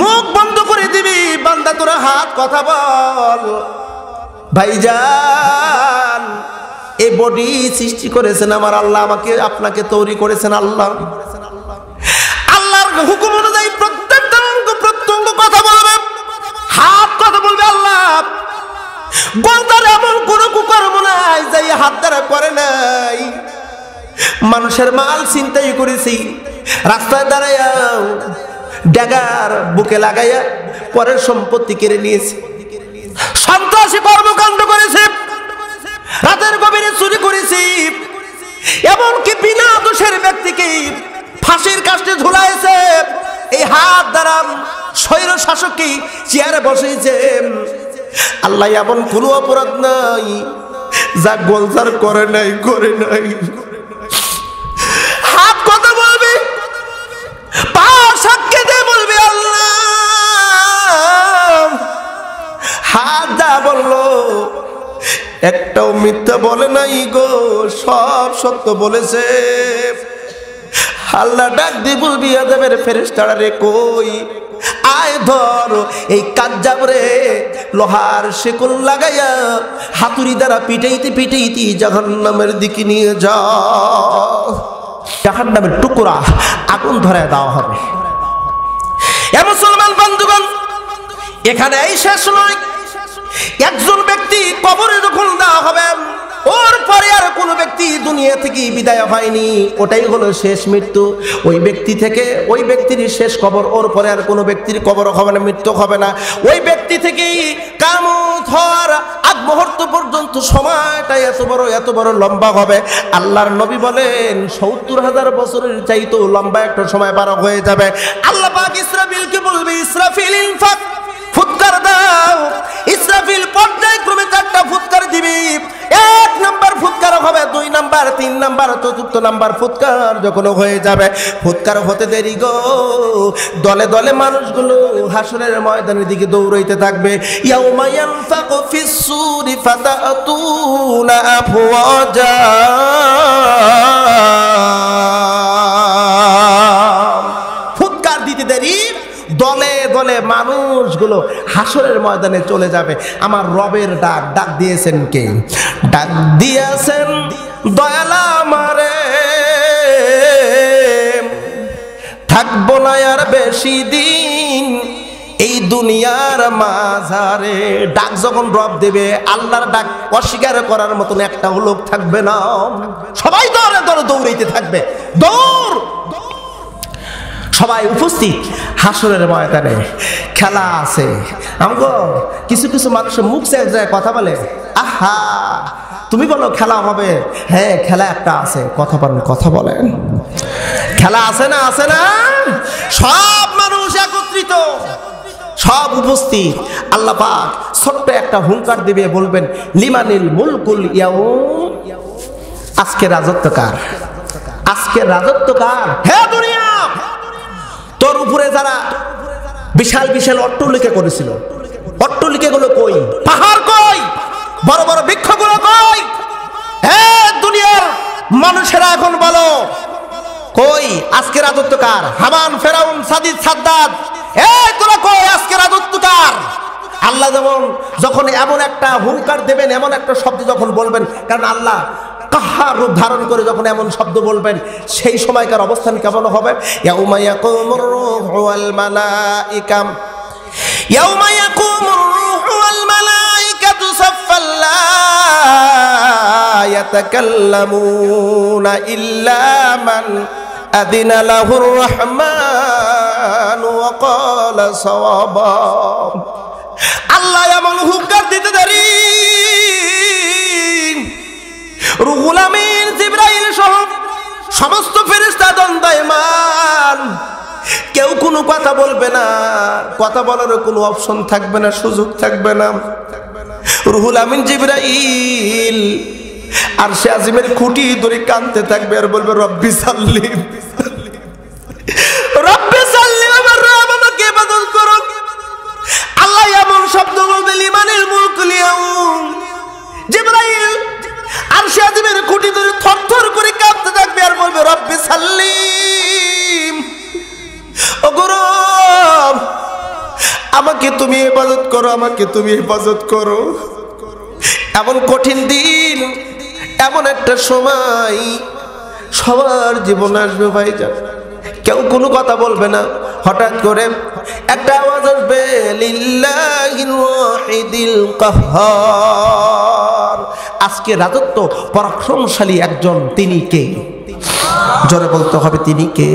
মুখ বন্ধ করে দিবি, বান্দা তোরা হাত কথা বল। ভাইজান, এই বডি সৃষ্টি করেছেন আমার আল্লাহ, আমাকে আপনাকে তৈরি করেছেন আল্লাহ। আল্লাহর হুকুম অনুযায়ী প্রত্যেকটা অঙ্গ প্রত্যঙ্গ কথা বলবে, হাত কথা বলবে। আল্লাহ গলদার এমন কোনো কুকর্ম নাই যাই হাত দ্বারা করে নাই। মানুষের মাল ছিনতাই করেছি, রাস্তায় দাঁড়াইয়া ড্যাগার বুকে লাগাইয়া পরের সম্পত্তি কেড়ে নিয়েছে, সন্ত্রাসী কর্মকাণ্ড করেছে, রাতের গভীরে চুরি করেছি, এমনকি বিনা দোষের ব্যক্তিকে ফাঁসির কাস্টে ঝুলাইছে। এই হাত দ্বারা স্বৈর শাসককে চেয়ারে বসেছে। আল্লাহ এমন কোনো অপরাধ নাই যা গোলজার করে নাই। হাত কথা বলবে, পা সাক্ষী দিয়ে বলবে আল্লাহ। হাত যা বললো একটাও মিথ্যা বলে নাই গো, সব সত্য বলেছে। আল্লাহ ডাক দিয়ে বলবি আযাবের ফেরেশতারা রে কই, আয় ধর এই কাজ্জাবরে লোহার শেকল লাগাইয়া হাতুড়ি দ্বারা পিটাইতে পিটাইতে জাহান্নামের দিকে নিয়ে যাও। জাহান্নামের টুকরা আগুন ধরায় দেওয়া হবে। এ মুসলমান বন্ধুগণ, এখানে এই শেষ নয়। একজন ব্যক্তি কবরে যখন দেওয়া হবে, ওর পরে আর কোনো ব্যক্তি দুনিয়া থেকে বিদায় হয়নি, ওটাই হলো শেষ মৃত্যু। ওই ব্যক্তি থেকে ওই ব্যক্তির শেষ কবর, ওর পরে আর কোনো ব্যক্তির কবর হবে না, মৃত্যু হবে না। ওই ব্যক্তি থেকেই কিয়ামত হওয়ার আগ মুহূর্ত পর্যন্ত সময়টা এত বড় লম্বা হবে। আল্লাহর নবী বলেন ৭০,০০০ বছরের চাইতেও লম্বা একটা সময় পার হয়ে যাবে। আল্লাহ পাক ইসরাফিলকে বলবে, ইসরাফিল ইনফাক, ফুৎকার দাও। ইসরাফিল পর্যায়ক্রমে 4টা ফুৎকার দিবি। 1 নাম্বার ফুৎকার হবে, 2 নাম্বার, 3 নাম্বার, 4th নাম্বার ফুৎকার যখন হয়ে যাবে, ফুৎকার হতে দেরি গো, দলে দলে মানুষগুলো হাসরের ময়দানের দিকে দৌড়াইতে থাকবে। ইয়াউমা ইয়ানফাকু ফিস-সূরি ফাতাতুনা আফওয়াজা। ফুৎকার দিতে দেরি, দলে দলে মানুষগুলো হাসরের ময়দানে চলে যাবে। আমার রবের ডাক দিয়েছেন কে? ডাক দিয়েছেন দয়াল আমারে, থাকবো না আর বেশি দিন এই দুনিয়ার মাঝারে। ডাক যখন রব দেবে, আল্লাহর ডাক অস্বীকার করার মতন একটা লোক থাকবে না। সবাই দৌড়ে দৌড়ে দৌড়াইতে থাকবে, দৌড়। সবাই উপস্থিত হাসরের ময়দানে। খেলা আছে। আমগো কিছু কিছু মানুষের মুখ যায় কথা বলে, আহা তুমি বলো খেলা হবে। হ্যাঁ খেলা একটা আছে, কথা বলেন। খেলা আছে না? সব মানুষ একত্রিত, সব উপস্থিত। আল্লাহ পাক ছোট্ট একটা হুঙ্কার দিবে, বলবেন লিমানিল মুলকুল ইয়াউম, আজকে রাজত্ব কার? হে দুনিয়া, তোর উপরে যারা বিশাল বিশাল অট্টালিকা করেছিল, অট্টালিকাগুলো কই? পাহাড় কই? বড় বড় বৃক্ষগুলো কই? হে দুনিয়ার মানুষেরা এখন বলো কই আজকে রাজত্ব কার? হামান, ফেরাউন, সাদিদ, সাদ্দাদ, তোরা কই আজকে রাজত্ব কার? আল্লাহ যখন এমন একটা হুঙ্কার দেবেন, এমন একটা শব্দ যখন বলবেন, কারণ আল্লাহ কাহার রূপ ধারণ করে যখন এমন শব্দ বলবেন, সেই সময়কার অবস্থান কেমন হবে? ইয়াউমা ইয়াকুমুর রূহু ওয়াল মালাইকা, ইয়াউমা ইয়াকুমুর রূহু ওয়াল মালাইকাতু সাফফান লা ইয়াতাকাল্লামুনা ইল্লা মান আযিনা লাহুর রহমান ওয়া ক্বালা সাওয়াবা। আল্লাহ এমন হুঙ্কার দিতে দেরি, রুহুল আমিন জিবরাইল সহ সমস্ত ফেরেশতা দণ্ডায়মান, কেউ কোনো কথা বলবে না, কথা বলার কোনো অপশন থাকবে না, সুযোগ থাকবে না। রুহুল আমিন জিবরাইল আরশে আজিমের খুঁটি ধরে কাঁদতে থাকবে আর বলবে রব্বি সাল্লিম, রব্বি সাল্লিম, আমার রব আমাকে ইবাদত করো। আল্লাহ এমন শব্দ বলবে লিমানিল মুলকুল ইয়াউম, জিবরাইল আরশে আজিমের খুঁটি ধরে থরথর করে কাঁপতে থাকবে আর বলবে রব্বি সাল্লিম, ও গো রব আমাকে তুমি হেফাজত করো, আমাকে তুমি হেফাজত করো। এমন কঠিন দিন, এমন একটা সময় সবার জীবন আসবে ভাইজান, কেউ কোনো কথা বলবে না। হঠাৎ করে একটা আওয়াজ আসবে, লিল্লাহিল ওয়াহিদিল কাহ্হার। আজকে রাজত্ব পরাক্রমশালী একজন, তিনি কে? জোরে বলতে হবে, তিনি কে?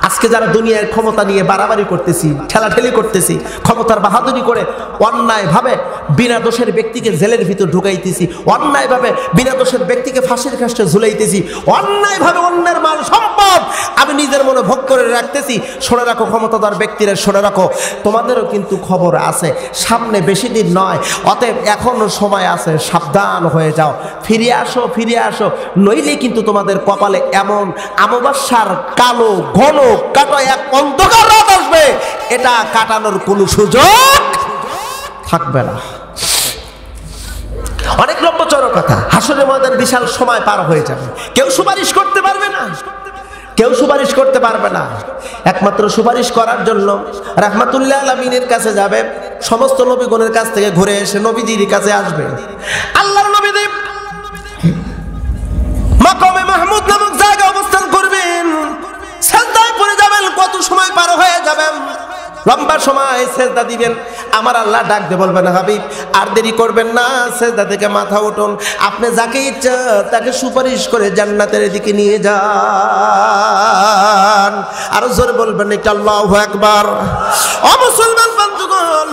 আজকে যারা দুনিয়ার ক্ষমতা নিয়ে বাড়াবাড়ি করতেছি, ঠেলাঠেলি করতেছি, ক্ষমতার বাহাদুরি করে অন্যায়ভাবে বিনা দোষের ব্যক্তিকে জেলের ভিতর ঢুকাইতেছি, অন্যায়ভাবে বিনা দোষের ব্যক্তিকে ফাঁসির কাষ্টে ঝুলাইতেছি, অন্যায়ভাবে অন্যের মাল সম্পদ আমি নিজের মনে ভোগ করে রাখতেছি। শুনে রাখো ক্ষমতাধর ব্যক্তিরা, শুনে রাখো, তোমাদেরও কিন্তু খবর আছে, সামনে বেশি দিন নয়, অতএব এখনো সময় আছে, সাবধান হয়ে যাও, ফিরে আসো, ফিরে আসো, নইলে কিন্তু তোমাদের কপালে এমন অমাবস্যার কালো ঘন কাটা এক অন্ধকার রাত আসবে, এটা কাটানোর কোনো সুযোগ থাকবে না। অনেক লম্বা চড়া কথা, হাসরের ময়দান বিশাল সময় পার হয়ে যাবে, কেউ সুপারিশ করতে পারবে না, কেউ সুপারিশ করতে পারবে না। একমাত্র সুপারিশ করার জন্য রাহমাতুল্লাহ আলামিনের কাছে যাবে, সমস্ত নবীগণের কাছ থেকে ঘুরে এসে নবীজির কাছে আসবে। আল্লাহর নবীজি মাকামে মাহমুদ নামক জায়গায় অবস্থান করবেন, সেজদায় পড়ে যাবেন, কত সময় পার হয়ে যাবেন, লম্বা সময় সেজদা দিবেন। আমার আল্লাহ ডাক দিয়ে বলবেন, হাবিব আর দেরি করবেন না, সেজদা থেকে মাথা উঠুন, আপনি যাকে ইচ্ছা তাকে সুপারিশ করে জান্নাতের দিকে নিয়ে যান। আরো জোরে বলবেন একটু আল্লাহু আকবার। ও মুসলমান বন্ধুগণ,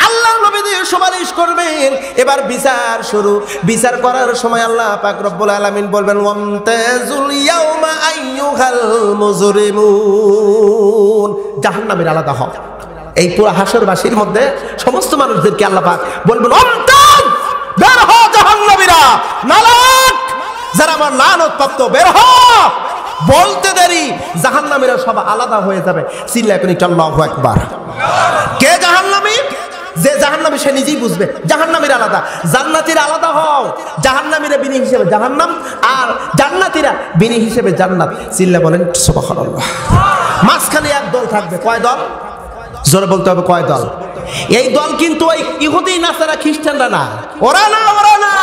আল্লাহ নবী দিয়ে সুপারিশ করবেন। এবার বিচার শুরু। বিচার করার সময় আল্লাহ পাক রব্বুল আলামিন বলবেন, ওয়ামতাজুল ইয়াউমা আইয়ুহাল মুজরিমুন। জাহান্নামের আলাদা হও। এই পুরো হাসরবাসীর মধ্যে সমস্ত মানুষদেরকে আল্লাহ পাক বলবেন, ওয়ামতাজ, বের হও জাহান্নামীরা, নালাক, যারা আমার লানত প্রাপ্ত, বের হও। বলতে দেরি জাহান্নামীরা সব আলাদা হয়ে যাবে। চিল্লায় কোন আল্লাহু আকবার। কে জাহান্নামী? যে জাহান্নামী সে নিজেই বুঝবে জাহান্নামীরা আলাদা, জান্নাতীরা আলাদা হও। জাহান্নামীরা বিনি হিসেবে জাহান্নাম, আর জান্নাতীরা বিনি হিসেবে জান্নাত। চিল্লা বলেন সুবহানাল্লাহ। মাঝখানে এক দল থাকবে, কয় দল? জোরে বলতে হবে, কয় দল? এই দল কিন্তু ওই ইহুদি নাসারা খ্রিস্টানরা না, ওরা না, ওরা না,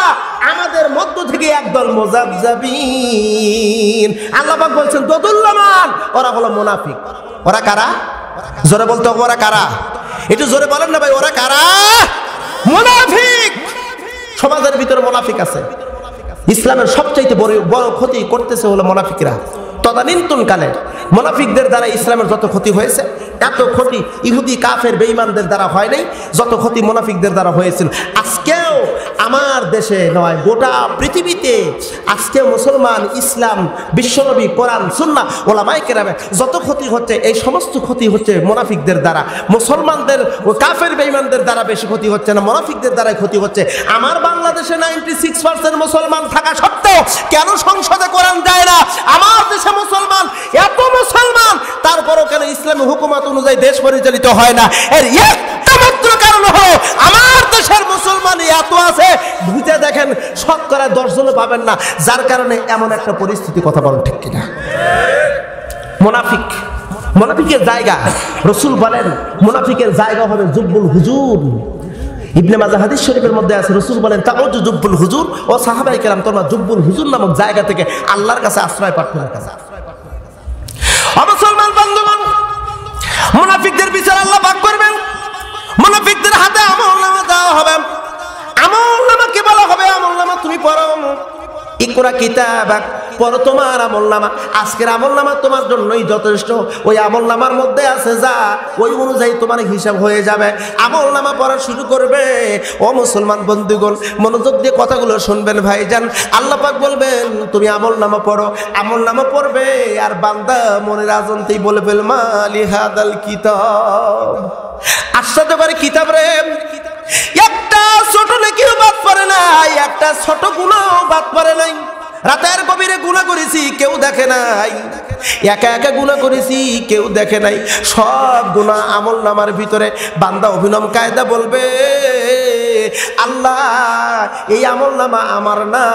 আমাদের মধ্য থেকে একদল মুযাবযাবিন। আল্লাহ পাক বলছেন দদুল্লামান, ওরা হলো মুনাফিক। ওরা কারা? জোরে বলতে হবে, ওরা কারা? একটু জোরে বলেন না ভাই, ওরা কারা? মুনাফিক। সমাজের ভিতরে মুনাফিক আছে। ইসলামের সবচাইতে বড় ক্ষতি করতেছে হলো মুনাফিকরা। তদানীন্তন কালে মুনাফিকদের দ্বারা ইসলামের যত ক্ষতি হয়েছে, এত ক্ষতি ইহুদি কাফের বেঈমানদের দ্বারা হয় নাই যত ক্ষতি মুনাফিকদের দ্বারা হয়েছিল। আজকেও আমার দেশে নয়, গোটা পৃথিবীতে আজকেও মুসলমান, ইসলাম, বিশ্বনবী, কোরআন, সুন্নাহ, ওলামায়ে কেরামের যত ক্ষতি হচ্ছে, এই সমস্ত ক্ষতি হচ্ছে মুনাফিকদের দ্বারা। মুসলমানদের ও কাফের বেঈমানদের দ্বারা বেশি ক্ষতি হচ্ছে না, মুনাফিকদের দ্বারাই ক্ষতি হচ্ছে। আমার বাংলাদেশে 96% মুসলমান থাকা সত্ত্বেও কেন সংসদে কোরআন যায় না? আমার দেশে মুসলমান, এত মুসলমান, তারপরও কেন ইসলামী হুকুমত অনুযায়ী দেশ পরিচালিত হয় না? এর একটা মাত্র কারণ হলো আমার দেশের মুসলমান এত আছে, বুঝে দেখেন শতকরা 10 জনও পাবেন না, যার কারণে এমন একটা পরিস্থিতি। কথা বলেন ঠিক কিনা? মুনাফিক, মুনাফিকের জায়গা, রাসূল বলেন মুনাফিকের জায়গা হবে জুব্বুল হুজুর। ইবনে মাজাহ হাদিস শরীফের মধ্যে আছে, রাসূল বলেন তাউজু জুব্বুল হুজুর, ও সাহাবায়ে কেরাম তোমরা জুব্বুল হুজুর নামক জায়গা থেকে আল্লাহর কাছে আশ্রয় প্রার্থনা করো। মুসলমান বন্ধুগণ, মুনাফিকদের বিচার আল্লাহ পাক করবেন। মুনাফিকদের হাতে আমলনামা দেওয়া হবে। আমলনামাকে বলা হবে, আমলনামা তুমি পড়ো, ইকরা কিতাবাক, পড়ো তোমার আমলনামা। আজকের আমলনামা তোমার জন্যই যথেষ্ট। ওই আমলনামার মধ্যে আছে যা, ওই অনুযায়ী তোমার হিসাব হয়ে যাবে। আমলনামা পড়া শুরু করবে। ও মুসলমান বন্ধুগণ, মনোযোগ দিয়ে কথাগুলো শুনবেন ভাইজান। আল্লাহ পাক বলবেন তুমি আমলনামা পড়ো। আমলনামা পড়বে আর বান্দা মনের আজান্তেই বলে ফেল, মালি হাদাল কিতাব, আশ্চর্য করে কিতাব রে, একটা ছোট নেকিও বাদ পড়ে নাই, একটা ছোট গুনাহও বাদ পড়ে নাই। রাতের গভীরে গুনাহ করেছি, কেউ দেখে নাই, একা একা গুনাহ করেছি, কেউ দেখে নাই। সব গুনাহ আমলনামার ভিতরে। বান্দা অভিনব কায়দা বলবে, আল্লাহ এই আমলনামা আমার না,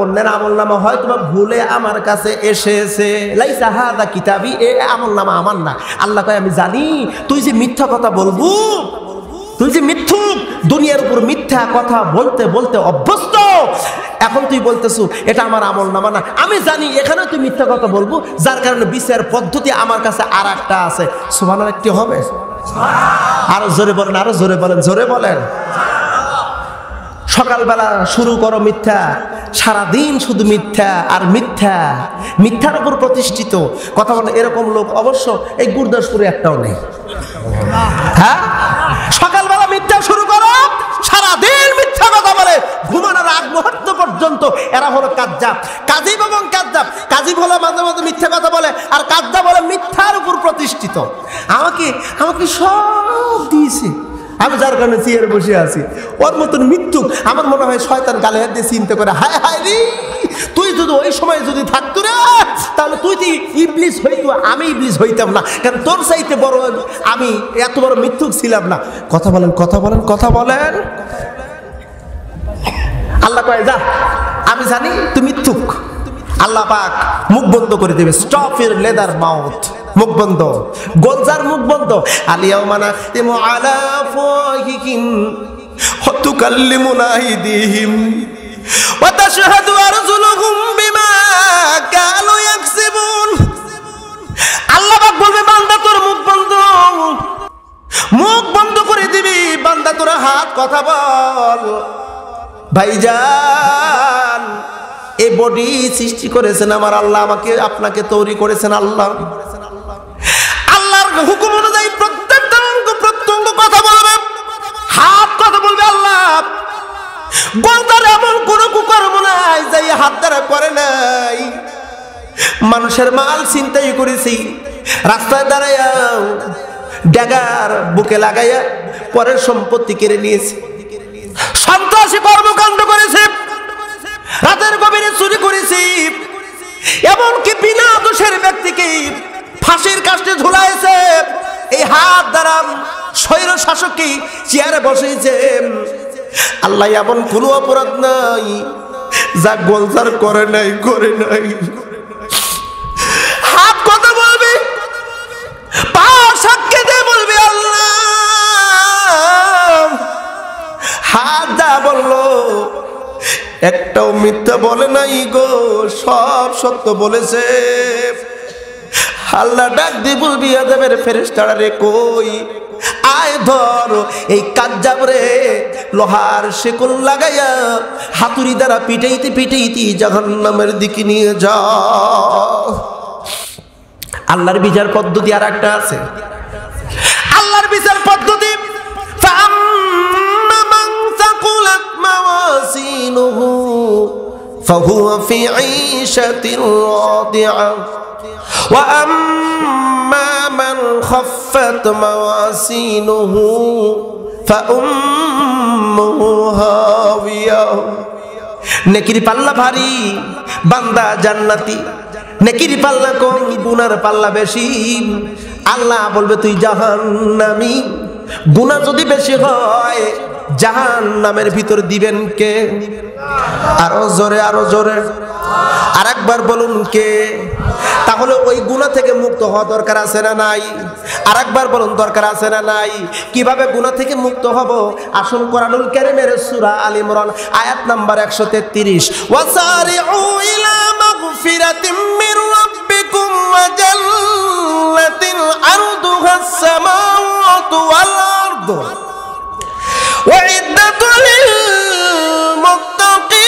অন্যের আমলনামা হয়তো ভুলে আমার কাছে এসেছে, লাইসা হাদা কিতাবি, এই আমলনামা আমার না। আল্লাহ কয় আমি জানি তুই যে মিথ্যা কথা বলবো, তুই যে মিথ্যুক, দুনিয়ার উপর মিথ্যা কথা বলতে বলতে অভ্যস্ত, এখন তুই বলতেছো এটা আমার আমলনামা না। আমি জানি এখানে তুই মিথ্যা কথা বলবো, যার কারণে বিচার পদ্ধতি আমার কাছে আর একটা আছে। সুবহানাল্লাহ, কি হবে? আরো জোরে বলেন, আরো জোরে বলেন, জোরে বলেন। সকালবেলা শুরু করো মিথ্যা, সারাদিন শুধু মিথ্যা আর মিথ্যা, মিথ্যার উপর প্রতিষ্ঠিত কথা বলে এরকম লোক অবশ্য এই গুরদাসপুরে একটাও নেই। হ্যাঁ, সকালবেলা মিথ্যা শুরু করো, সারাদিন মিথ্যা কথা বলে, ঘুমানোর আগ মুহূর্ত পর্যন্ত এরা হলো কাজ্জাব, কাজীব এবং কাজ্জাব। কাজীব হলো মাঝে মাঝে মিথ্যা কথা বলে, আর কাজ্জাব হলো মিথ্যার উপর প্রতিষ্ঠিত। আমাকে সব দিয়েছে, আমি যার কারণে চেয়ারে বসে আছি, ওর মতন মৃত্যুক আমার মনে হয় শয়তান গালে হাত দিয়ে চিন্তা করে, হায় হায় রে, তুই যদি ওই সময় যদি থাকতো রে, তাহলে তুই তো ইবলিস হইতো, আমি ইবলিস হইতাম না, কারণ তোর চাইতে বড় আমি এত বড় মৃত্যুক ছিলাম না। কথা বলেন, কথা বলেন, কথা বলেন। আল্লাহ কয় যা, আমি জানি তুই মিথ্যুক। আল্লাহ পাক মুখ বন্ধ করে দেবে, স্টপ ইউর লেদার মাউথ, মুখ বন্ধ, গোলজার মুখ বন্ধ। আলিয়াউমা নাখতিমু আলা আফওয়াহিহিম ওয়া তুকাল্লিমুনা আইদিহিম ওয়া তাশহাদু আরজুলুহুম বিমা কানু ইয়াকসিবুন। আল্লাহ পাক বলবে বান্দা তোর মুখ বন্ধ, মুখ বন্ধ করে দিবি, বান্দা তোর হাত কথা বল। ভাইজান, এই বডি সৃষ্টি করেছেন আমার আল্লাহ, আমাকে আপনাকে তৈরি করেছেন আল্লাহ। আল্লাহর হুকুম অনুযায়ী প্রত্যেকটা অঙ্গ প্রত্যঙ্গ কথা বলবে, হাত কথা বলবে। আল্লাহ গলদার এমন কোন কুকর্ম নাই যাই হাত দ্বারা করে নাই। মানুষের মাল ছিনতাই করেছি, রাস্তায় দাঁড়াইয়া ড্যাগার বুকে লাগাইয়া পরের সম্পত্তি কেড়ে নিয়েছে, সন্ত্রাসী কর্মকাণ্ড করেছে, রাতের গভীরে চুরি করেছি, এমনকি বিনা দোষের ব্যক্তিকে ফাঁসির কাস্টে ঝুলাইছে। এই হাত দ্বারা স্বৈর শাসককে চেয়ারে বসেছে। আল্লাহ এমন কোনো অপরাধ নাই যা গোলজার করে নাই, করে নাই। হাত কথা বলবে, পা সাক্ষী দিয়ে বলবে আল্লাহ। হাত দা বললো একটাও মিথ্যা বলে নাই গো, সব সত্য বলেছে। আল্লাহ ডাক দিয়ে বলবি আদমের ফেরেশতারা রে কই, আয় ধর এই কাজ্জাব রে, লোহার শেকল লাগাইয়া হাতুড়ি দ্বারা পিটাইতে পিটাইতে জাহান্নামের দিকে নিয়ে যাও। আল্লাহর বিচার পদ্ধতি আর একটা আছে। আল্লাহর বিচার পদ্ধতি فهو في عيشة راضية وأما من خفت موازينه فأمه هاوية। নেকির পাল্লা ভারী, বান্দা জান্নাতি। নেকির পাল্লা কম, গুনার পাল্লা বেশি। আল্লাহ বলবে তুই জাহান্নামী। গুনাহ যদি বেশি হয় জাহান্নামের ভিতর দিবেন কে? আরো জোরে, আরো জোরে, আরেকবার বলুন কে? তাহলে ওই গুনাহ থেকে মুক্ত হওয়া দরকার আছে না নাই? আরেকবার বলুন দরকার আছে না নাই? কিভাবে গুনাহ থেকে মুক্ত হব? আসুন কোরআনুল কারীমের সূরা আল ইমরান আয়াত নাম্বার 133, ওয়াসারিউ ইলা মাগফিরাতিম মির রাব্বিকুম ওয়া জান্নাতিন আরদুহাস সামাওয়াতু ওয়াল আরদু ওয়াইদ্দাতুল লিল মুত্তাকিন।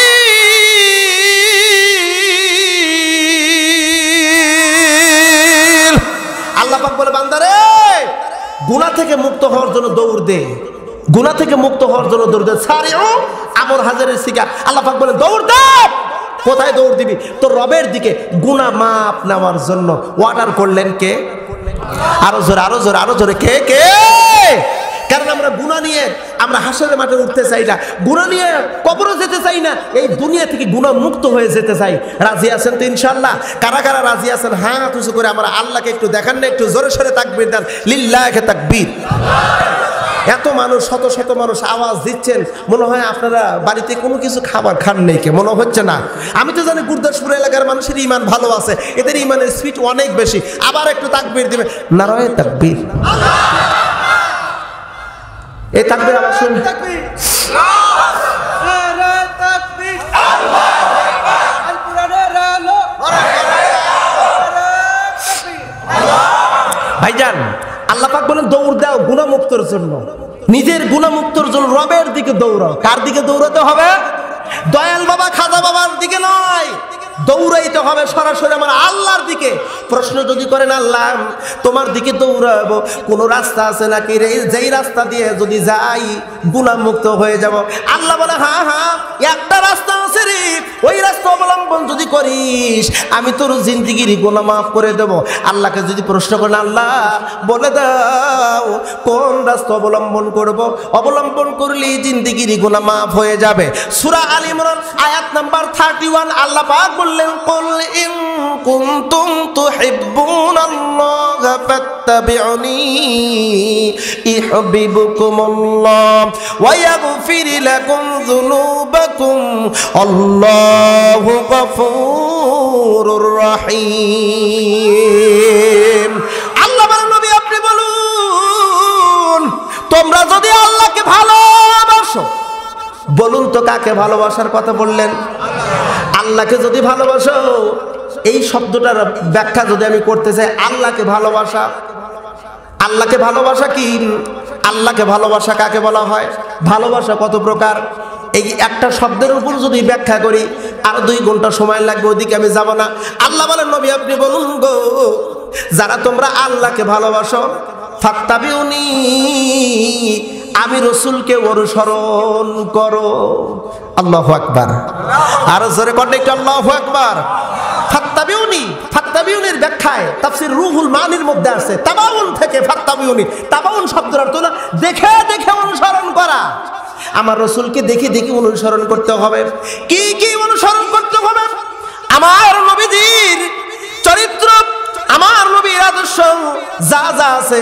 আল্লাহ পাক বলে বান্দারে গুনাহ থেকে মুক্ত হওয়ার জন্য দৌড় দে, গুনাহ থেকে মুক্ত হওয়ার জন্য দৌড় দে। সারিউ আমর হাজারের সিগা, আল্লাহ পাক বলে দৌড় দে। কোথায় দৌড় দিবি? তোর রবের দিকে। গুনাহ মাপ নেওয়ার জন্য অর্ডার করলেন কে? আরো জোরে, আরো জোরে, আরো জোরে, কে কে? কারণ আমরা গুনাহ নিয়ে আমরা হাসরের মাঠে উঠতে চাই না, গুনাহ নিয়ে কবরে যেতে চাই না, এই দুনিয়া থেকে গুনাহ মুক্ত হয়ে যেতে চাই। রাজি আছেন তো ইনশাআল্লাহ? কারা কারা রাজি আছেন হাত উঁচু করে আমরা আল্লাহকে একটু দেখান না, একটু জোরে সোরে তাকবীর দেন, লিল্লাহি তাকবীর। এত মানুষ, শত শত মানুষ আওয়াজ দিচ্ছেন, মনে হয় আপনারা বাড়িতে কোনো কিছু খাবার খান নেই, কে মনে হচ্ছে না। আমি তো জানি গুরদাসপুর এলাকার মানুষের ইমান ভালো আছে, এদের ইমানের স্পিড অনেক বেশি। আবার একটু তাকবীর দিবে, নারায়ে তাকবীর। এই তাকবীর আবার শুন, ভাইজান আল্লাহ পাক বলেন দৌড় দাও গুনাহমুক্তর জন্য, নিজের গুনাহমুক্তর জন্য রবের দিকে দৌড়াও। কার দিকে দৌড়াতে হবে? দয়াল বাবা খাজা বাবার দিকে নয়, দৌড়াইতে হবে সরাসরি আমার আল্লাহর দিকে। প্রশ্ন যদি করেন আল্লাহ তোমার দিকে দৌড়াবো, কোন রাস্তা আছে নাকি যেই রাস্তা দিয়ে যদি যাই গুনাহমুক্ত হয়ে যাব? আল্লাহ বলে হ্যাঁ হ্যাঁ একটা রাস্তা আছে রে, ওই রাস্তা অবলম্বন যদি করিস আমি তোর জিন্দেগির গুনাহ মাফ করে দেব। আল্লাহকে যদি প্রশ্ন করেন আল্লাহ বলে দাও কোন রাস্তা অবলম্বন করব, অবলম্বন করলে জিন্দেগির গুনাহ মাফ হয়ে যাবে। সূরা আল ইমরান আয়াত নাম্বার 31 আল্লাহ পাক বললেন কুল ইন কুনতুম তুহিব্বুনাল্লাহ ফাত্তাবিউনি ইউহিব্বুকুমুল্লাহ ওয়া ইয়াগফির লাকুম যুনুবাকুম আল্লাহু গফুরুর রহিম। আল্লাহ বলেন নবী আপনি বলুন তোমরা যদি আল্লাহকে ভালোবাসো, বলুন তো কাকে ভালোবাসার কথা বললেন? আল্লাহকে যদি ভালোবাসো, এই শব্দটার ব্যাখ্যা যদি আমি করতে চাই, আল্লাহকে ভালোবাসা, আল্লাহকে ভালোবাসা কি? আল্লাহকে ভালোবাসা কাকে বলা হয়? ভালোবাসা কত প্রকার? এই একটা শব্দের উপর যদি ব্যাখ্যা করি আর 2 ঘন্টা সময় লাগবে, ওইদিকে আমি যাব না। আল্লাহ বলেন নবী আপনি বলুন গো যারা তোমরা আল্লাহকে ভালোবাসো ফাত্তাবিউনি আমি রাসূলকে অনুসরণ করো। আল্লাহু আকবার, আর জোরে কর একটু আল্লাহু আকবার। ফাত্তাবিউনি, ফাত্তাবিউনির ব্যাখ্যায় তাফসীর রুহুল মানির মধ্যে আছে তাবাউন থেকে ফাত্তাবিউনি, তাবাউন শব্দের অর্থ হলো দেখে দেখে অনুসরণ করা। আমার রাসূলকে দেখে দেখে অনুসরণ করতে হবে। কি কি অনুসরণ করতে হবে? আমার নবীজির চরিত্র, আমার নবীর আদর্শ যা যা আছে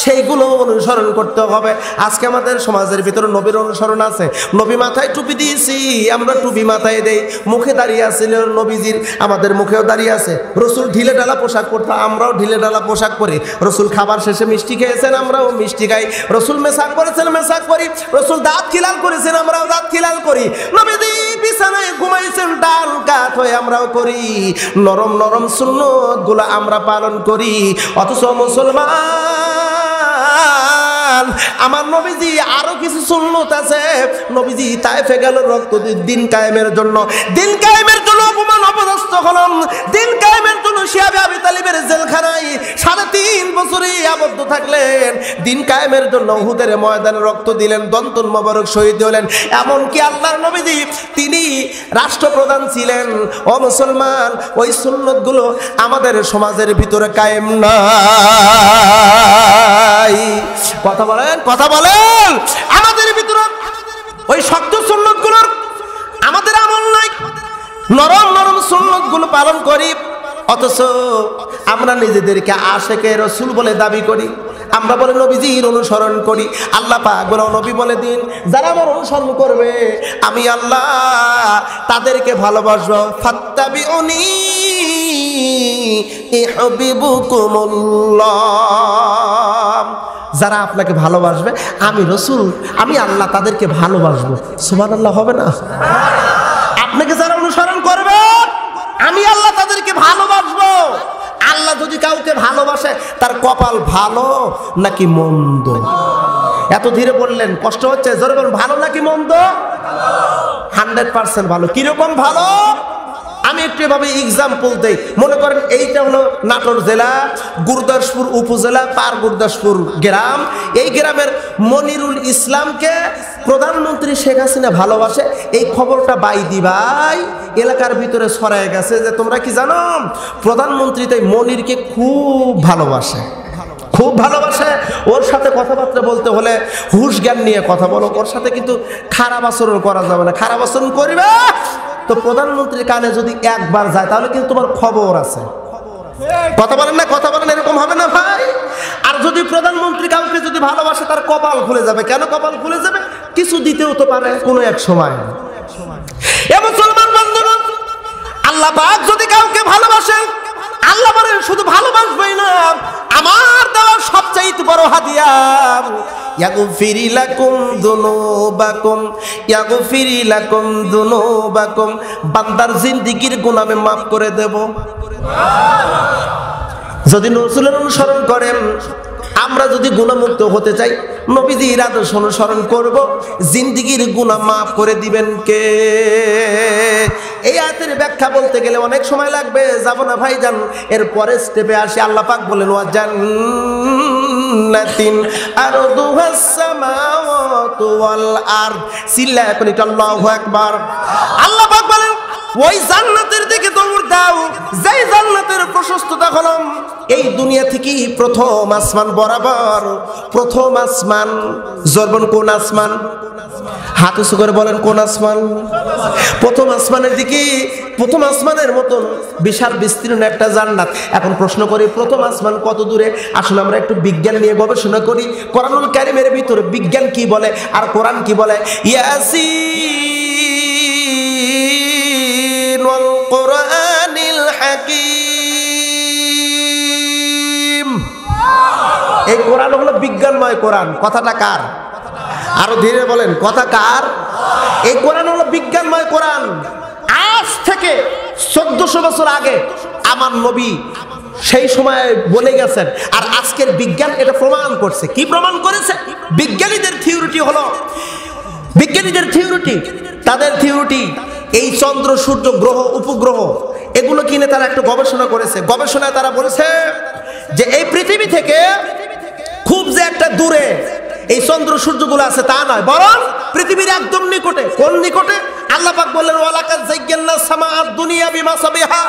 সেইগুলো অনুসরণ করতে হবে। আজকে আমাদের সমাজের ভিতরে নবীর অনুসরণ আছে। নবী মাথায় টুপি দিয়েছি, আমরা টুপি মাথায় দেই। মুখে দাঁড়িয়ে আছিল নবীজির, আমাদের মুখেও দাঁড়িয়ে আছে। রসুল ঢিলে ঢালা পোশাক পরতো, আমরাও ঢিলে ঢালা পোশাক পরি। রসুল খাবার শেষে মিষ্টি খেয়েছেন, আমরাও মিষ্টি খাই। রসুল মেসাক করেছেন, মেসাক করি। রসুল দাঁত খিলাল করেছেন, আমরাও দাঁত খিলাল করি। নবীজি বিছানায় ঘুমাইছেন ডান কাত হয়ে, আমরাও করি। নরম নরম সুন্নত গুলো আমরা পালন করি। অথচ মুসলমান, আমার নবীজি আরো কিছু সুন্নত আছে। নবীজি তায়েফে গেল রক্ত দিন কায়েমের জন্য, দিন কায়েমের জন্য অপমান অপদস্থ হলেন, দিন কায়েমের জন্য শিহাবে আবি তালিবের জেলখানায় 3.5 বছরে আবদ্ধ থাকলেন। দিন কায়েমের জন্য উহুদের ময়দানে রক্ত দিলেন, দন্তন মোবারক শহীদ হলেন। এমনকি আল্লাহর নবীজি তিনি রাষ্ট্রপ্রধান ছিলেন। ও মুসলমান, ওই সুন্নতগুলো আমাদের সমাজের ভিতরে কায়েম নাই। কথা বলেন, কথা বলেন। আমাদের ভিতরে ওই শক্ত সুন্নতগুলোর আমাদের আমল নাই। নরম নরম সুন্নতগুলো পালন করি, অথচ আমরা নিজেদেরকে আশেকে রাসূল বলে দাবি করি। আমরা বলে নবীজির অনুসরণ করি। আল্লাহ পাক বলে নবী বলে দিন যারা আমার অনুসরণ করবে আমি আল্লাহ তাদেরকে ভালোবাসবো। ফাত্তাবিউনি ইউহিব্বুকুমুল্লাহ, যারা আপনাকে ভালোবাসবে আমি রাসূল, আমি আল্লাহ তাদেরকে ভালোবাসবো। সুবহানাল্লাহ হবে না? আপনাকে যারা অনুসরণ করবে আমি আল্লাহ তাদেরকে ভালোবাসবো। আল্লাহ যদি কাউকে ভালোবাসে তার কপাল ভালো নাকি মন্দ? এত ধীরে বললেন, কষ্ট হচ্ছে, জোরে বলুন। ভালো নাকি মন্দ? 100% ভালো। কিরকম ভালো? আমি একটু এভাবে এক্সাম্পল দেই। মনে করেন এইটা হলো নাটোর জেলা, গুরদাসপুর উপজেলা, পার গুরদাসপুর গ্রাম। এই গ্রামের মনিরুল ইসলামকে প্রধানমন্ত্রী শেখ হাসিনা ভালোবাসে। এই খবরটা বাইদি ভাই এলাকার ভিতরে ছড়ায় গেছে যে তোমরা কি জানো প্রধানমন্ত্রী তাই মনিরকে খুব ভালোবাসে, খুব ভালোবাসে। ওর সাথে কথাবার্তা বলতে হলে হুঁশ জ্ঞান নিয়ে কথা বলো, ওর সাথে কিন্তু খারাপ আচরণ করা যাবে না। খারাপ আচরণ করবে তো প্রধানমন্ত্রীর কানে যদি একবার যায় তাহলে কিন্তু তোমার খবর আছে। কথা বলেন না, কথা বলেন, এরকম হবে না ভাই? আর যদি প্রধানমন্ত্রী কাউকে যদি ভালোবাসে, তার কপাল খুলে যাবে। কেন কপাল খুলে যাবে? কিছু দিতেও তো পারে কোনো এক সময়। এ মুসলমান বন্ধুগণ, আল্লাহ পাক যদি কাউকে ভালোবাসেন, আল্লাহ বলেন শুধু ভালোবাসবেই না, আমার দেওয়া সবচাইতে বড় হাদিয়া, ইয়াগফির লাকুম যুনুবাকুম, ইয়াগফির লাকুম যুনুবাকুম, বান্দার জিন্দেগীর গুনাহ আমি maaf করে দেব। যদি রাসূলের অনুসরণ করেন, আমরা যদি গুনাহমুক্ত হতে চাই, নবীজির আদর্শ অনুসরণ করব, জিন্দেগীর গুনাহ maaf করে দিবেন কে? এই আয়াতের ব্যাখ্যা বলতে গেলে অনেক সময় লাগবে, যাব না ভাইজান। এর পরের স্টেপে আসি। আল্লাহ পাক বলেন ওয়া জান্নাতিন আরদুহাস সামাওয়াতু ওয়াল আরদ। সিল্লা এখন এটা আল্লাহু আকবার। আল্লাহ পাক বলেন ওই জান্নাতের দিকে দৌড় দাও, যেই জান্নাতের প্রশস্ততা হলো এই দুনিয়া থেকে প্রথম আসমান বরাবর। প্রথম আসমান, জরবন কোন আসমান? হাত উঁচু করে বলেন কোন আসমান? প্রথম আসমানের দিকে, প্রথম আসমানের মতন বিশাল বিস্তীর্ণ একটা জান্নাত। এখন প্রশ্ন করি, প্রথম আসমান কত দূরে? আসলে আমরা একটু বিজ্ঞান নিয়ে গবেষণা করি। কোরআনুল কারীমের ভিতরে বিজ্ঞান কি বলে আর কোরআন কি বলে? ইয়াসিন ওয়াল কোরআনিল হাকীম। এই কোরআন হলো বিজ্ঞানময় কোরআন। কথাটা কার? আরো ধীরে বলেন, কথা কার? এই কোরআন হলো বিজ্ঞানময় কোরআন। আজ থেকে 1400 বছর আগে আমার নবী সেই সময় বলে গেছেন, আর আজকের বিজ্ঞান এটা প্রমাণ করছে। কি প্রমাণ করেছে? বিজ্ঞানীদের থিওরিটি হলো, বিজ্ঞানীদের থিওরিটি, তাদের থিওরিটি এই চন্দ্র, সূর্য, গ্রহ, উপগ্রহ এগুলো কিনে তারা একটা গবেষণা করেছে। গবেষণায় তারা বলেছে যে এই পৃথিবী থেকে খুব যে একটা দূরে এই চন্দ্র সূর্যগুলো আছে তা নয়, বরং পৃথিবীর একদম নিকটে। কোন নিকটে? আল্লাহ পাক বললেন ওয়ালাকাদ যায়্যানা সামাআদ দুনিয়া বিমাসাবিহা।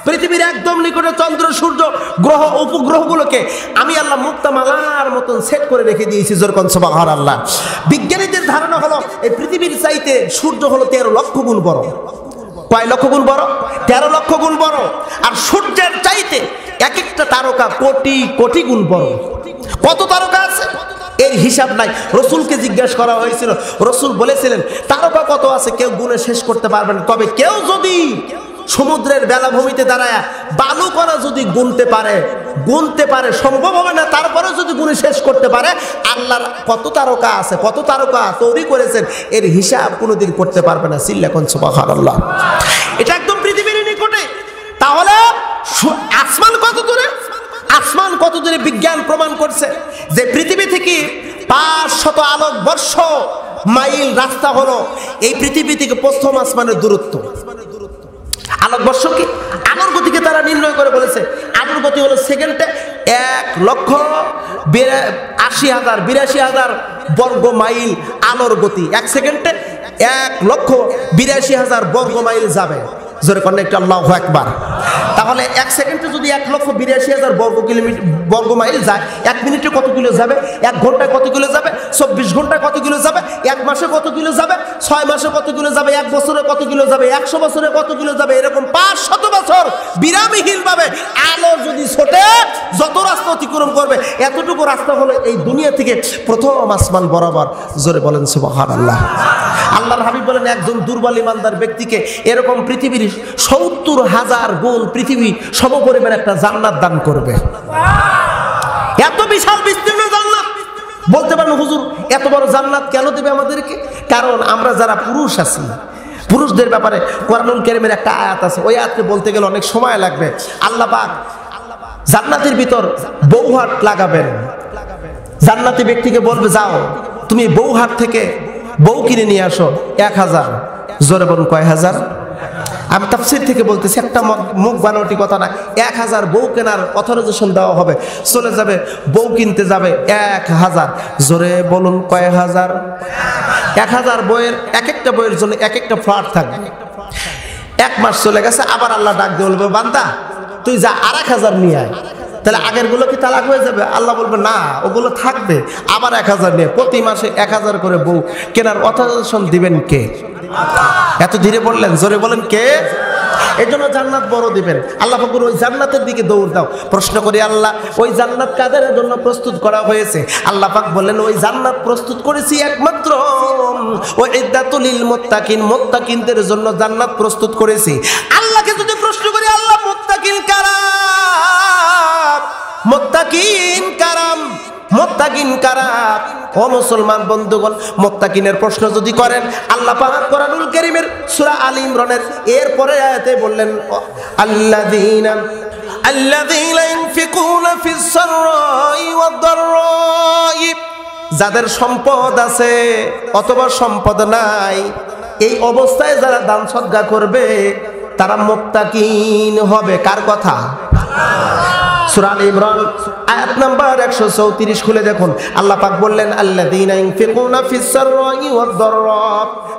পৃথিবীর একদম নিকটে চন্দ্র, সূর্য, গ্রহ, উপগ্রহগুলোকে আমি আল্লাহ মুক্তামালার মতন সেট করে রেখে দিয়েছি। যেরকম সুবহানাল্লাহ। বিজ্ঞানীদের ধারণা হলো এই পৃথিবীর চাইতে সূর্য হলো 13 লক্ষ গুণ বড়। কয় লক্ষ গুণ বড়? 13 লক্ষ গুণ বড়। আর সূর্যের চাইতে এক একটা তারকা কোটি কোটি গুণ বড়। কত তারকা আছে এর হিসাব নাই। রসুলকে জিজ্ঞাসা করা হয়েছিল, রসুল বলেছিলেন তারকা কত আছে কেউ গুণে শেষ করতে পারবে না। তবে কেউ যদি সমুদ্রের বেলাভূমিতে দাঁড়ায় বালু কণা যদি গুনতে পারে, সম্ভব হবে না, তারপরে যদি গুণে শেষ করতে পারে, আল্লাহর কত তারকা আছে, কত তারকা তৈরি করেছেন এর হিসাব কোনোদিন করতে পারবে না। সিল্লাকুন সুবহানাল্লাহ। এটা একদম পৃথিবীর নিকটে। তাহলে আসমান কত দূরে? আসমান কত দূরে? বিজ্ঞান প্রমাণ করছে যে পৃথিবী থেকে 500 আলোকবর্ষ মাইল রাস্তা হলো এই পৃথিবী থেকে প্রথম আসমানের দূরত্ব। আলোকবর্ষ কি? আলোর গতিকে তারা নির্ণয় করে বলেছে আলোর গতি হলো সেকেন্ডে 1,82,000 বর্গ মাইল আলোর গতি। 1 সেকেন্ডে 1,82,000 বর্গ মাইল যাবে। জোরে করেন একটু আল্লাহু আকবার। তাহলে 1 সেকেন্ডে যদি 1,82,000 বর্গ মাইল যায়, 1 মিনিটে কত কিলো যাবে? 1 ঘন্টায় কত কিলো যাবে? 24 ঘন্টায় কত কিলো যাবে? 1 মাসে কত কিলো যাবে? 6 মাসে কত কিলো যাবে? 1 বছরে কত কিলো যাবে? 100 বছরে কত কিলো যাবে? এরকম 500 বছর বিরামহীন ভাবে আলো যদি ছোটে যত রাস্তা অতিক্রম করবে, এতটুকু রাস্তা হলো এই দুনিয়া থেকে প্রথম আসমান বরাবর। জোরে বলেন সুবহানাল্লাহ। আল্লাহর হাবিব বলেন একজন দুর্বল ইমানদার ব্যক্তিকে এরকম পৃথিবীর 70,000 গুণ পৃথিবী সমপরিমাণ একটা জান্নাত দান করবে। এত বিশাল বিস্তীর্ণ জান্নাত। বলতে পারেন হুজুর এত বড় জান্নাত কেন দেবে আমাদেরকে? কারণ আমরা যারা পুরুষ আছি, পুরুষদের ব্যাপারে কোরআনুল কারীমের একটা আয়াত আছে, ওই আয়াতকে বলতে গেলে অনেক সময় লাগবে। আল্লাহ পাক জান্নাতের ভিতর বউহাট লাগাবেন। জান্নাতি ব্যক্তিকে বলবে যাও তুমি বউহাট থেকে বউ কিনে নিয়ে আসো 1000। জোরে বলুন কয় হাজার? আমি তাফসীর থেকে বলতেছি, একটা মুখ বানাওয়াটি কথা না। 1000 বউ কেনার অথরাইজেশন দেওয়া হবে, চলে যাবে বউ কিনতে যাবে 1000। জোরে বলুন কয় হাজার? 1000 বইয়ের এক একটা বইয়ের জন্য এক একটা ফ্ল্যাট থাকবে। 1 মাস চলে গেছে, আবার আল্লাহ ডাক দিয়ে বলবে বান্দা তুই যা 1000 নিয়ে আয়। তাহলে আগের গুলো কি তালাক হয়ে যাবে? আল্লাহ বলবে না, ওগুলো থাকবে, আবার 1000 নিয়ে। প্রতি মাসে 1000 করে বউ কেনার অথরাইজেশন দিবেন কে? এত ধীরে বললেন, জোরে বলেন কে? এই জন্য জান্নাত বড় দিবেন আল্লাহ পাক। ওই জান্নাতের দিকে দৌড় দাও। প্রশ্ন করি আল্লাহ, ওই জান্নাত কাদের জন্য প্রস্তুত করা হয়েছে? আল্লাহ পাক বললেন, ওই জান্নাত প্রস্তুত করেছি একমাত্র ওই ইদ্দাতুল লিল মুত্তাকিন, মুত্তাকিনদের জন্য জান্নাত প্রস্তুত করেছি। আল্লাহকে যদি প্রশ্ন করি, আল্লাহ মুত্তাকিন কারা? মুত্তাকিন কারাম, মুত্তাকিন কারা? ও মুসলমান বন্ধুগণ, মুত্তাকিনের প্রশ্ন যদি করেন, আল্লাহ পাক কোরআনুল কারীমের সূরা আলে ইমরানের এরপরে আয়াতে বললেন, আল্লাযীনা ইউনফিকুনা ফিস সাররাই ওয়াদ দাররাই, যাদের সম্পদ আছে অথবা সম্পদ নাই, এই অবস্থায় যারা দান সদকা করবে তারা মুত্তাকিন হবে। কার কথা? সূরা আলে ইমরান আয়াত নাম্বার 134 খুলে দেখুন। আল্লাহ পাক বললেন, আল্লাযীনা ইউনফিকুনা ফিস সাররাই ওয়াদ দাররা,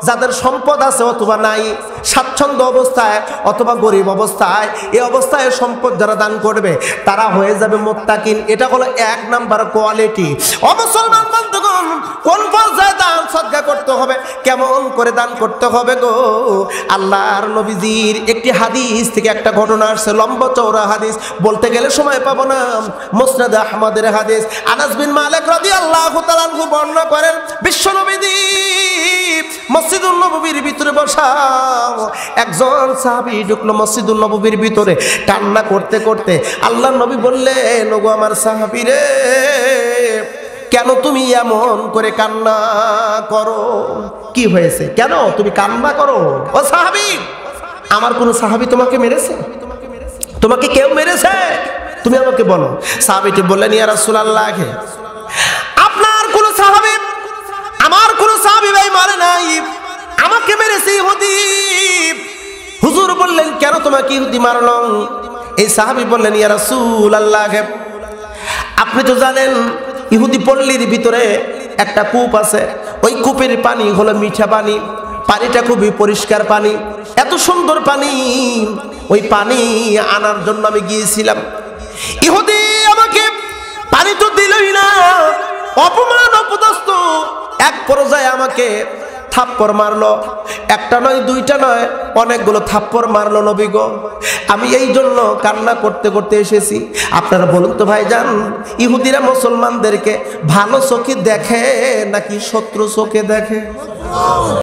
যাদের সম্পদ আছে অথবা নাই, স্বাচ্ছন্দ্য অবস্থায় অথবা গরিব অবস্থায়, এই অবস্থায় সম্পদ যারা দান করবে তারা হয়ে যাবে মুত্তাকিন। এটা হলো এক নাম্বার কোয়ালিটি। ও মুসলমান বন্ধুগণ, কোন পর্যায়ে দান সদকা করতে হবে, কেমন করে দান করতে হবে গো? আল্লাহর নবীজির একটি হাদিস থেকে একটা ঘটনা আসছে, লম্বা চওড়া হাদিস, বলতে গেলে সময় পাবো না। মুসনাদ আহমদের হাদিস। আনাস বিন মালিক রাদিয়াল্লাহু তাআলা আনহু বর্ণনা করেন, বিশ্বনবীজি মসজিদুল নববীর ভিতরে বসা, একজন সাহাবী ঢুকলো মসজিদুল নববীর ভিতরে কান্না করতে করতে। আল্লাহর নবী বললেন, ওগো আমার সাহাবী রে, কেন তুমি এমন করে কান্না করো? কি হয়েছে, কেন তুমি কান্না করো? ও সাহাবী, আমার কোন সাহাবী তোমাকে মেরেছে? তোমাকে কেউ মেরেছে? তুমি আমাকে বলো। সাহাবীটি বললেন, ইয়া রাসূলুল্লাহ, আপনার কোন সাহাবী, আমার কোন সাহাবী ভাই মারে নাই, আমাকে মেরেছে ইহুদি। হুজুর বললেন, কেন তোমাকে ইহুদি মারলো? এই সাহাবী বললেন, ইয়া রাসূলুল্লাহ, আপনি তো জানেন ইহুদি পল্লীর ভিতরে একটা কূপ আছে, ওই কূপের পানি হলো মিঠা পানি, পানিটা খুবই পরিষ্কার পানি, এত সুন্দর পানি। ওই পানি আনার জন্য আমি গিয়েছিলাম, ইহুদি আমাকে পানি তো দিলই না, অপমান অপদস্থ, এক পর্যায়ে আমাকে থাপ্পড় মারলো, একটা নয় দুইটা নয়, অনেকগুলো থাপ্পড় মারলো নবী গো। আমি এই জন্য কান্না করতে করতে এসেছি। আপনারা বলুন তো ভাইজান, ইহুদিরা মুসলমানদেরকে ভালো চোখে দেখে নাকি শত্রু চোখে দেখে?